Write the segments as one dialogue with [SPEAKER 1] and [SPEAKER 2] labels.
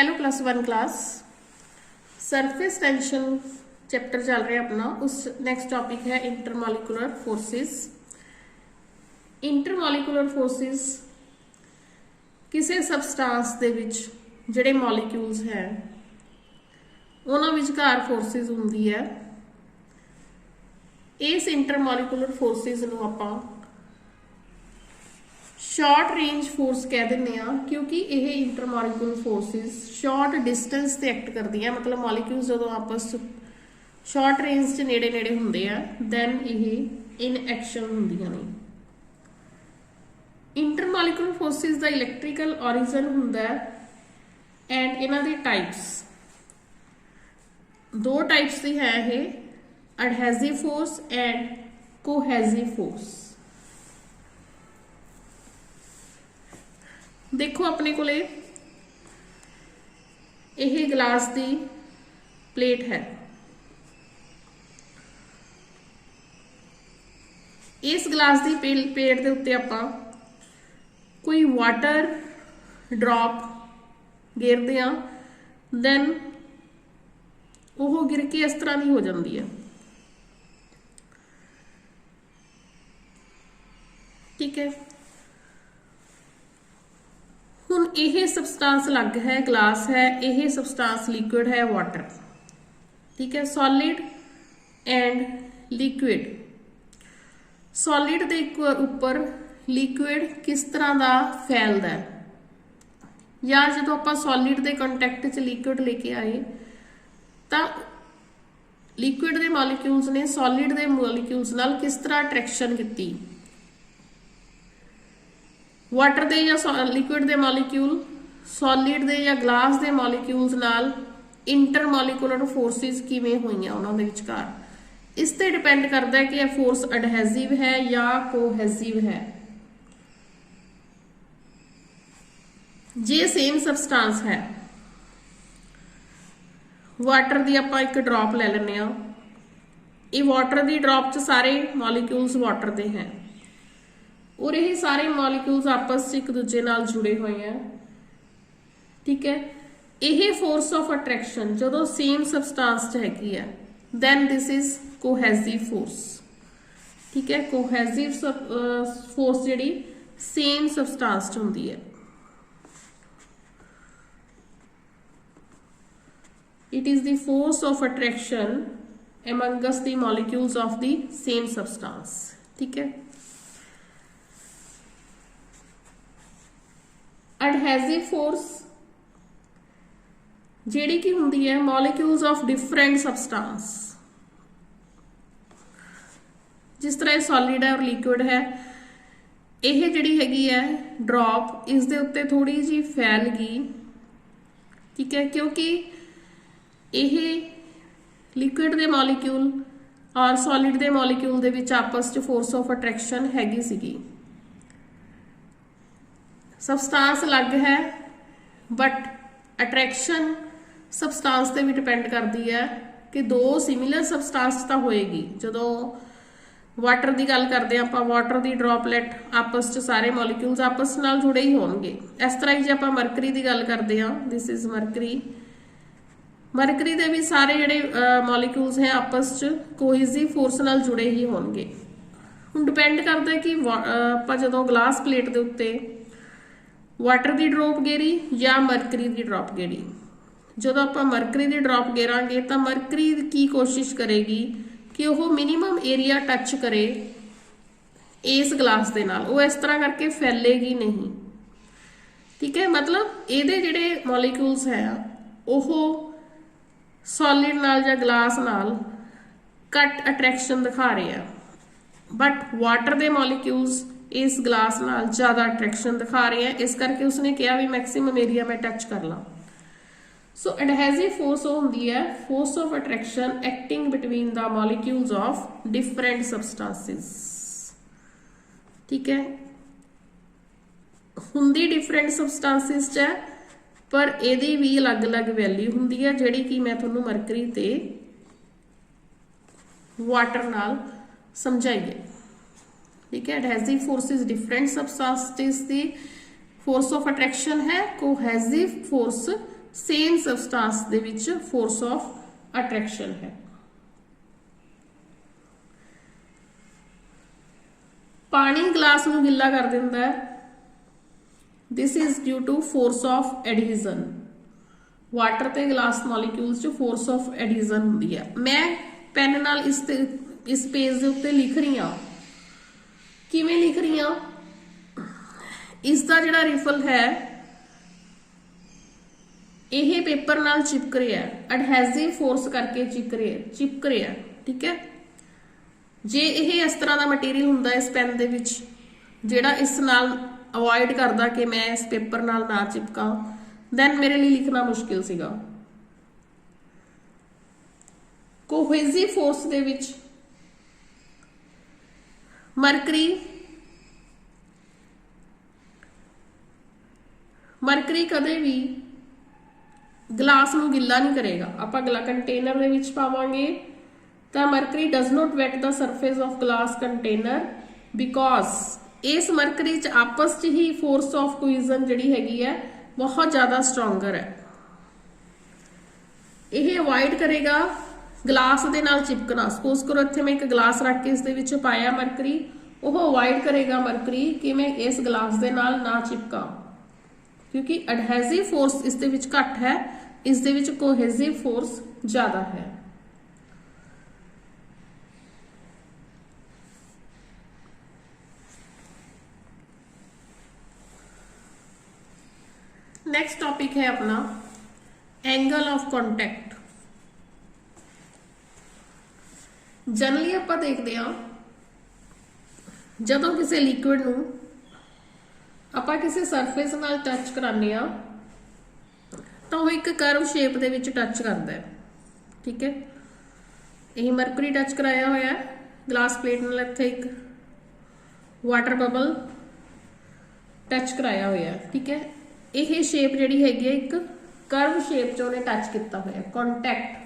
[SPEAKER 1] Hello plus one class surface tension chapter चल रहा है अपना। उस नेक्स्ट टॉपिक है इंटरमॉलिकुलर फोर्सेस। इंटरमॉलिकुलर फोर्सेस किसी सबसटांस दे विच जिहड़े मॉलिक्यूल्स हैं उन्हां विचकार फोर्सेस हुंदी है। इस इंटरमॉलिकुलर फोर्सेस नूं आपां शॉर्ट रेंज फोर्स कह दिंदे आ, क्योंकि यह इंटरमॉलिकुलर फोर्सेस शॉर्ट डिस्टेंस ते एक्ट करदी है। मतलब मॉलिक्यूल्स जदों आपस शॉर्ट रेंज च नेड़े नेड़े हुंदे आ दैन यह इन एक्शन हुंदियां ने। इंटरमॉलिकुलर फोर्सेस दा इलैक्ट्रिकल ओरिजिन हुंदा है एंड इन्हां दे टाइप्स दो टाइप्स दी है ये, adhesive force and cohesive force. देखो अपने कोले यह गिलास की प्लेट है। इस गिलास की प्लेट के उत्ते आपां कोई वाटर ड्रॉप गेरदे आ, दैन वो गिर के इस तरह की हो जाती है। ठीक है, हुण यह सबसटांस अलग है, ग्लास है, यह सबसटांस लिक्विड है, वाटर। ठीक है, सॉलिड एंड लिक्विड। सॉलिड के उपर लिक्विड किस तरह का फैलता है, या जो आप सॉलिड के कंटैक्ट च लिक्विड लेके आए तो लिक्विड के मॉलिक्यूल्स ने सॉलिड के मॉलिक्यूल्स नाल किस तरह अट्रैक्शन की। वाटर दे या लिक्विड दे मॉलिक्यूल सॉलिड दे या ग्लास दे मॉलिक्यूल्स नाल इंटरमॉलिकुलर फोर्सेस किवें होईयां उन्हां दे विचकार। इस ते डिपेंड करता है कि यह फोर्स एडहेसिव है या कोहेसिव है। जे सेम सबसटांस है, वाटर दी आपां एक ड्रॉप ले लैंदे आ, ये वाटर दी ड्रॉप च सारे मॉलिक्यूल्स वाटर दे हैं और ये सारे मॉलिक्यूल्स आपस एक दूजे नाल जुड़े हुए हैं। ठीक है, यह फोर्स ऑफ अट्रैक्शन जो सेम सबसटांस च हैगी है, then this is cohesive force. ठीक है, कोहेसिव फोर्स जिहड़ी सेम सबसटांस च हुंदी है। It is the force of attraction amongst the molecules of the same substance। ठीक है, एडहेसिव फोर्स जिहड़ी की हुंदी है मॉलिक्यूल्स ऑफ डिफरेंट सबसटांस। जिस तरह सॉलिड है और लिक्विड है, यह जिहड़ी हैगी है ड्रॉप इस दे उत्ते थोड़ी जी फैल गई। ठीक है, क्योंकि यह लिक्विड दे मॉलिक्यूल और सॉलिड दे मॉलिक्यूल दे विच आपस च फोर्स ऑफ अट्रैक्शन हैगी सीगी। सबसटांस अलग है बट अट्रैक्शन सबसटांस ते भी डिपेंड करती है कि दो सिमिलर सबसटांस तो होएगी। जो वाटर की गल करते हैं आप, वाटर की ड्रॉपलेट आपस च सारे मॉलिक्यूल्स आपस नाल जुड़े ही होणगे। इस तरह ही जो आप मरकरी की गल करते हैं, दिस इज मरकरी, मरकरी के भी सारे जिहड़े मॉलिक्यूल्स हैं आपस च कोहेसिव फोर्स नाल जुड़े ही होणगे। हुण डिपेंड करता है कि आप जो ग्लास प्लेट के उत्ते वाटर की ड्रॉप गेरी या मरकरी की ड्रॉप गेरी। जो आप मरकरी की ड्रॉप गेरांगे तो मरकरी की कोशिश करेगी कि वह मिनीमम एरिया टच करे इस ग्लास के नाल, वो इस तरह करके फैलेगी नहीं। ठीक है, मतलब ये जिहड़े मॉलिक्यूल्स हैं वह सॉलिड नाल या ग्लास नाल घट अट्रैक्शन दिखा रहे हैं, बट वाटर के मॉलिक्यूल्स इस ग्लास नाल ज़्यादा अट्रैक्शन दिखा रहे हैं। इस करके उसने कहा भी मैक्सिमम एरिया मैं टच कर ला। सो एडहेसिव फोर्स होंदी है force of attraction acting between the molecules of different substances. ठीक है, हुंदी डिफरेंट सबसटांसेस च है पर यदी भी अलग अलग वैल्यू हुंदी है, जिहड़ी कि मैं तुहानूं मरकरी ते वाटर नाल समझाई है। ठीक है, एडहेसिव फोर्सेस डिफरेंट सबसटांसेस की फोर्स ऑफ अट्रैक्शन है, कोहेसिव फोर्स सेम सबसटेंस दे विच फोर्स ऑफ अट्रैक्शन है। पानी गिलास नूं गिला कर दिंदा है, this is due to force of adhesion. Water ते गिलास मॉलिक्यूल्स च फोर्स ऑफ एडहीजन हुंदी है। मैं पेन नाल इस पेज दे उत्ते लिख रही हाँ, किवें लिख रही हाँ, इसका जिहड़ा रिफल है यह पेपर नाल चिपक रहा है, एडहेसिव फोर्स करके चिपक रहा है, ठीक है। जे यह इस तरह का मटीरियल हुंदा इस पेन दे विच जिहड़ा इस नाल अवॉइड करदा कि मैं इस पेपर नाल ना चिपका, दैन मेरे लिए लिखना मुश्किल सीगा। कोहेसिव फोर्स दे विच मरकरी कदे भी गिलास नूं गिला नहीं करेगा। आपां कंटेनर दे विच पावांगे तो mercury does not wet the surface of glass container because इस मरकरी च आपस च ही फोर्स ऑफ कोहिजन जिहड़ी हैगी है बहुत ज़्यादा स्ट्रोंगर है। यह अवॉइड करेगा गिलास दे नाल चिपकना। सपोज करो इत्थे मैं एक गिलास रख के इस दे विच पाया मरकरी, वह अवॉइड करेगा मरकरी कि मैं इस गिलास दे नाल ना चिपका, क्योंकि एडहेसिव फोर्स इस दे विच घट है, इस दे विच कोहेसिव फोर्स ज़्यादा है। नेक्स्ट टॉपिक है अपना एंगल ऑफ कॉन्टैक्ट। जनरली आप देखते हैं जदों किसी लिक्विड नूं आपां किसी सरफेस नाल टच कराने आ तो वह एक कर्व शेप दे विच टच करता है, ठीक है। यही मरकरी टच कराया होया है ग्लास प्लेट नाल, इत्थे एक वाटर बबल टच कराया होया है, ठीक है। यह शेप जिहड़ी हैगी है एक कर्व शेप च उन्हें टच किया होया कॉन्टैक्ट,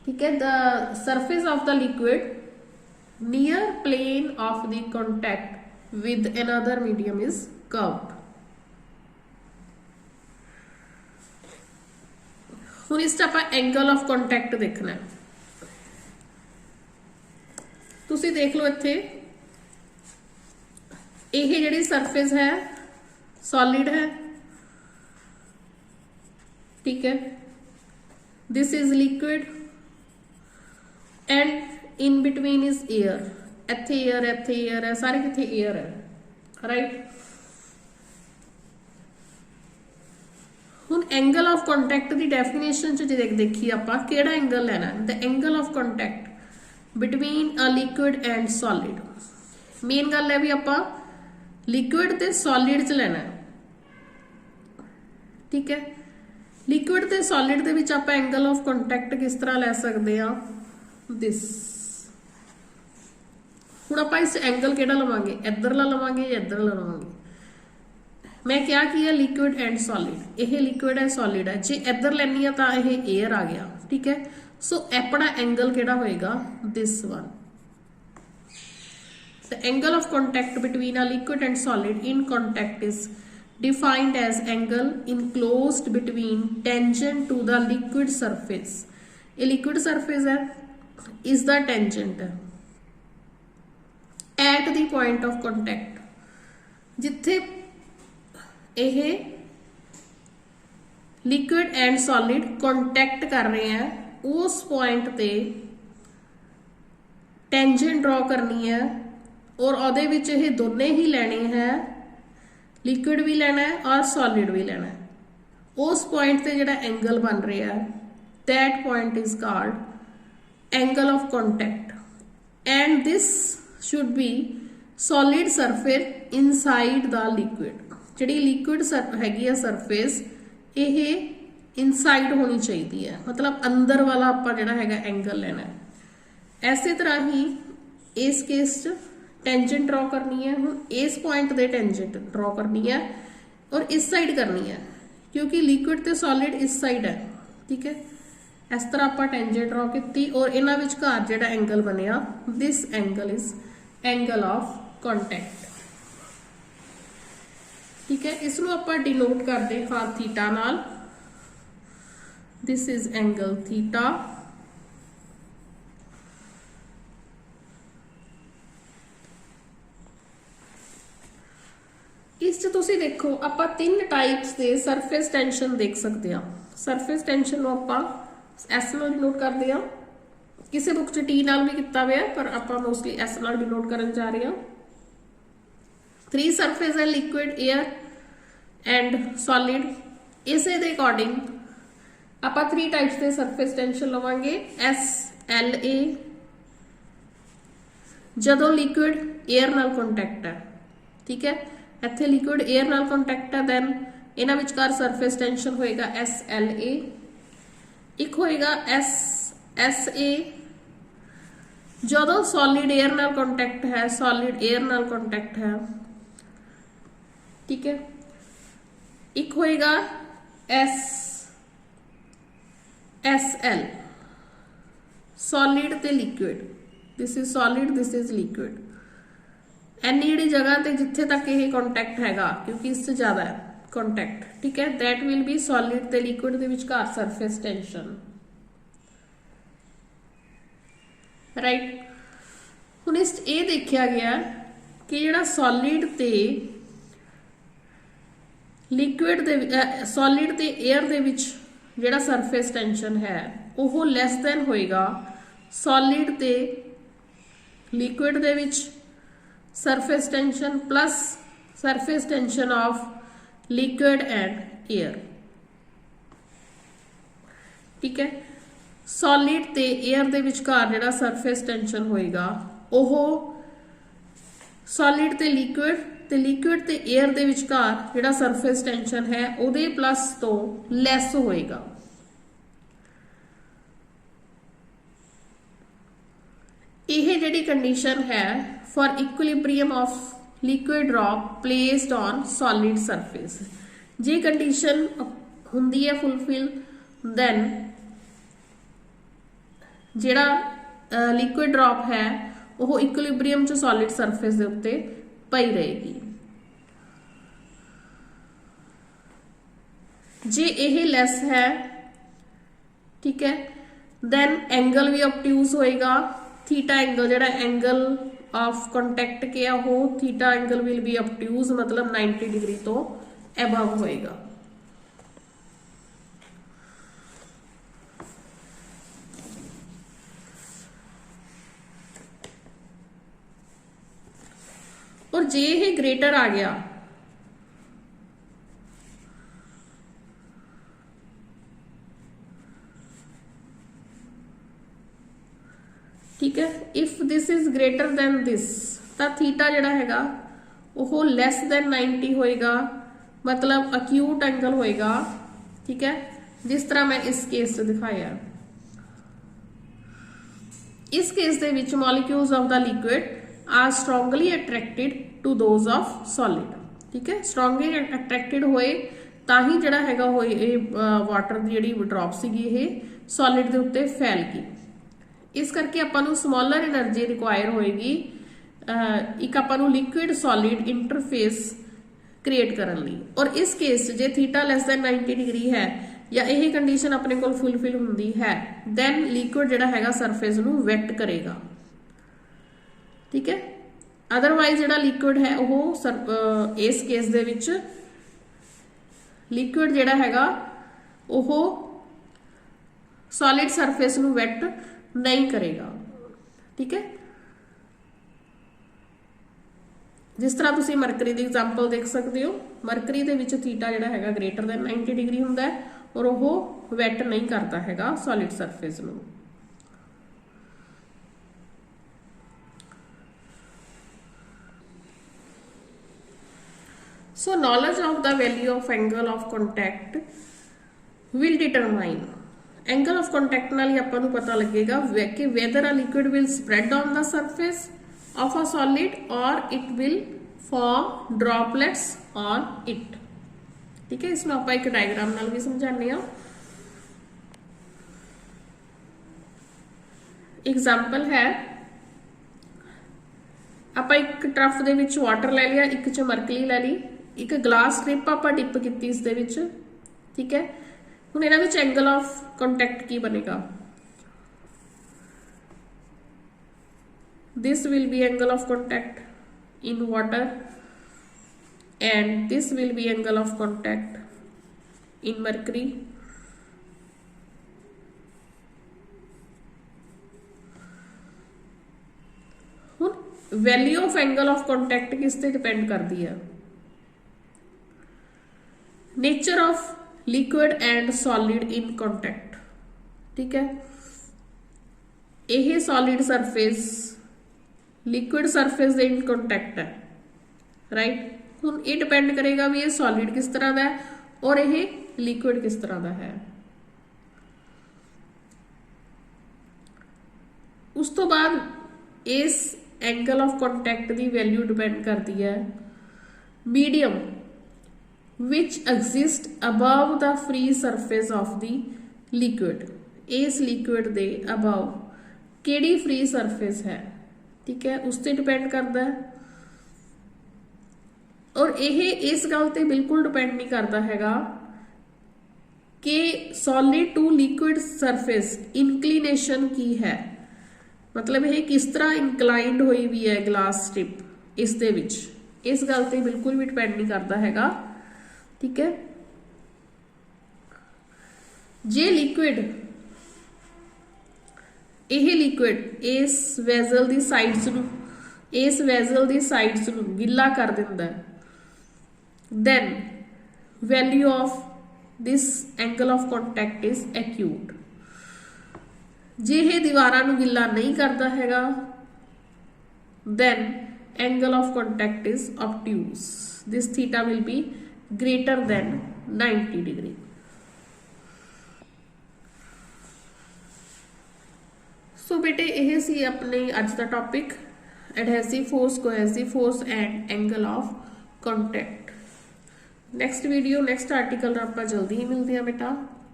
[SPEAKER 1] ठीक है। The surface of the liquid near plane of the contact with another medium is curved. हुण इस आपां एंगल ऑफ कॉन्टैक्ट देखना है। तुसीं देख लो इत्थे यह जिहड़ी सरफेस है सॉलिड है, ठीक है। This is liquid and in between is air. इत्थे एयर है, सारे किथे एयर है, राइट। हुण एंगल ऑफ कॉन्टैक्ट की डेफिनेशन च जे देखिए आपां किहड़ा एंगल लेना, the angle of contact between a liquid and solid. Main गल है भी आपां लिक्विड ते सॉलिड च लेना है, ठीक है। लिक्विड ते सॉलिड दे विच आपां एंगल ऑफ कॉन्टैक्ट किस तरह लै सकते हैं, दिस। हुण आपां इस एंगल किहड़ा लवांगे, इधरला लवांगे या इधरला लवांगे। मैं क्या किया लिक्विड एंड सॉलिड, यह लिक्विड है सॉलिड है, जे इधर लैनी है तो यह एयर आ गया, ठीक है। सो अपना एंगल किहड़ा होएगा, this one. The angle of contact between a liquid and solid in contact is defined as angle enclosed between tangent to the liquid surface. A liquid surface है, is the tangent at the point of contact. जिथे यह liquid and solid contact कर रहे हैं उस point ते tangent draw करनी है और ਉਹਦੇ ਵਿੱਚ ਇਹ ਦੋਨੇ ही लेने हैं, लिक्विड भी लेना है और सॉलिड भी लेना है। उस पॉइंट ते जिहड़ा एंगल बन रहा है that point is called angle of contact and this should be solid surface inside the liquid. जिहड़ी लिक्विड हैगी है सरफेस यह इनसाइड होनी चाहिए है, मतलब अंदर वाला आपां जिहड़ा हैगा एंगल लेना है। इस तरह ही इस केस च टेंजेंट ड्रॉ करनी है। हुण इस पॉइंट दे टेंजेंट ड्रॉ करनी है और इस साइड करनी है, क्योंकि लिक्विड ते सॉलिड इस साइड है, ठीक है। इस तरह आपां टेंजेंट ड्रॉ की और इन्हां विचकार जिहड़ा एंगल बनिया this angle is angle of contact. ठीक है, इसनों आपां डिनोट करते हाँ थीटा नाल। This is angle theta. इस च तुसीं देखो आपां 3 टाइप्स के सरफेस टेंशन देख सकते हैं। सरफेस टेंशन नूं आपां एस नाल डिनोट करते हैं, किसी बुक च टी नाल भी किया हुआ है पर आपां मोस्टली एस नाल डिनोट करन जा रहे हैं। 3 सरफेस है, लिक्विड, एयर एंड सॉलिड। इसे दे अकॉर्डिंग आपां 3 टाइप्स के सरफेस टेंशन लवांगे, एस एल ए जदों लिक्विड एयर नाल कॉन्टैक्ट है। ठीक है, इत्थे लिक्विड एयर नाल कॉन्टैक्ट है, दैन इन्हां विचकार सरफेस टेंशन होएगा एस एल ए। एक होएगा एस एस ए जदों सॉलिड एयर नाल कॉन्टैक्ट है, सॉलिड एयर नाल कॉन्टैक्ट है। ठीक है, एक होएगा एस एस एल सॉलिड ते liquid. This is solid, this is liquid. एनी जी जगह ते जिथे तक ये कॉन्टैक्ट हैगा, क्योंकि इससे ज्यादा है कॉन्टैक्ट, ठीक है, दैट विल बी सॉलिड ते लिक्विड दे विचकार सरफेस टेंशन। राइट, हुण इस ये देखा गया कि जिहड़ा सॉलिड ते लिक्विड दे सॉलिड ते एयर दे विच जिहड़ा सरफेस टेंशन है वो लैस दैन होएगा सॉलिड ते liquid they which surface tension plus surface tension of liquid and air. ठीक है, सॉलिड ते एयर दे विचकार जिहड़ा सरफेस टेंशन होएगा ओह सॉलिड ते लिक्विड ते एयर दे विचकार जिहड़ा सरफेस टेंशन है उहदे प्लस तो लैस होएगा। यह जिहड़ी कंडीशन है for equilibrium of liquid drop placed on solid surface, J condition हुंदी है फुलफिल, दैन जिहड़ा लिक्विड ड्रॉप है वो इक्विलिब्रियम च सॉलिड सरफेस दे उत्ते पई रहेगी। जे यह लैस है, ठीक है, दैन एंगल भी ऑब्ट्यूज होएगा। थीटा एंगल जिहड़ा एंगल ऑफ कॉन्टैक्ट किया हो theta angle will be obtuse, मतलब 90 डिग्री तो एबव होएगा। और जे ये ग्रेटर आ गया ठीक है, if this is greater than this तो थीटा जिहड़ा हैगा वो लैस दैन 90 होएगा, मतलब अक्यूट एंगल होएगा। ठीक है, जिस तरह मैं इस केस से दिखाया। इस केस दे विच molecules of the liquid are strongly attracted to those of solid. ठीक है, स्ट्रोंगली अट्रैक्टेड होए ताही जिहड़ा हैगा होए वाटर दी जिहड़ी ड्रॉप सीगी ये सॉलिड दे उत्ते फैल गई। इस करके आपां नूं स्मॉलर एनर्जी रिक्वायर होएगी एक आपां नूं लिक्विड सॉलिड इंटरफेस क्रिएट करन लई। और इस केस जे थीटा लैस दैन 90 डिग्री है या यही कंडीशन अपने कोल फुलफिल हुंदी है, दैन लिक्विड जिहड़ा हैगा सरफेस नूं वेट करेगा। ठीक है, अदरवाइज जिहड़ा लिक्विड है वो इस केस दे विच लिक्विड जिहड़ा हैगा वो सॉलिड सरफेस नूं वेट नहीं करेगा। ठीक है, जिस तरह तुसी मरकरी की एग्जाम्पल देख सकते हो, मरकरी दे विच थीटा जिहड़ा हैगा ग्रेटर दैन 90 डिग्री हुंदा है और वो वेट नहीं करता हैगा सॉलिड सरफेस नूं। So knowledge of the value of angle of contact will determine angle of contact नाल ही आपां नूं पता लगेगा कि whether a liquid will spread on the surface of a solid or it will form droplets on it। ठीक है, इसमें आपां एक डायग्राम नाल भी समझाने आ। एग्जाम्पल है आपां एक ट्रफ दे विच वाटर ले लिया, एक च मरकरी ले ली, एक ग्लास स्ट्रिप आप डिप की इस दे विच, ठीक है। हुण इहनां विच एंगल ऑफ कॉन्टैक्ट की बनेगा, this will be angle of contact in water and this will be angle of contact in mercury। ਹੁਣ value of angle of contact किस ते डिपेंड करती है, nature of liquid and solid in contact, ठीक है। यह solid surface liquid surface they in contact है, right. ਹੁਣ ਇਹ डिपेंड करेगा भी ये सॉलिड किस तरह का है और ये लिक्विड किस तरह का है। उस तो बाद इस एंगल ऑफ कॉन्टैक्ट की वैल्यू डिपेंड करती है medium which exist above the free surface of the liquid. इस लिक्विड के अबव केड़ी फ्री सरफेस है, ठीक है, उस पर डिपेंड करता है। और यह इस गल ते बिल्कुल डिपेंड नहीं करता हैगा कि solid to liquid surface inclination की है, मतलब यह किस तरह इंक्लाइंड हुई हुई है ग्लास स्ट्रिप इस दे विच, इस गल ते बिल्कुल भी डिपेंड नहीं करता हैगा, ठीक है। जे लिक्विड यह लिक्विड इस वैजल दी साइड्स नूं इस वैजल दी साइड्स नूं गिला कर दिंदा है, then value of this angle of contact is acute। जे ये दीवारां नूं गिला नहीं करता हैगा then angle of contact is obtuse, this theta will be greater than 90 degree। सो बेटे यह सी अपने अज का topic adhesive force, cohesive force and angle of contact. Next video next article आप जल्दी ही मिलते हैं बेटा।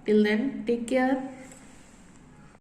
[SPEAKER 1] Till then take care.